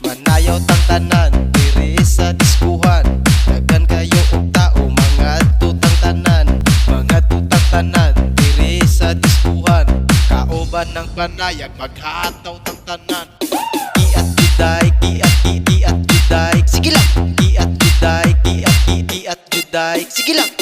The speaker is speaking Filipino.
Manayaw tang tanan diri sa diskuhan. Daghan kayo og tao mga tutang tanan. Mga tutang tanan diri sa diskuhan. Kauban ng panayag maghataw tang tanan. Kiat juday, kiat juday. Sige lang. Kiat juday, kiat juday. Sige lang.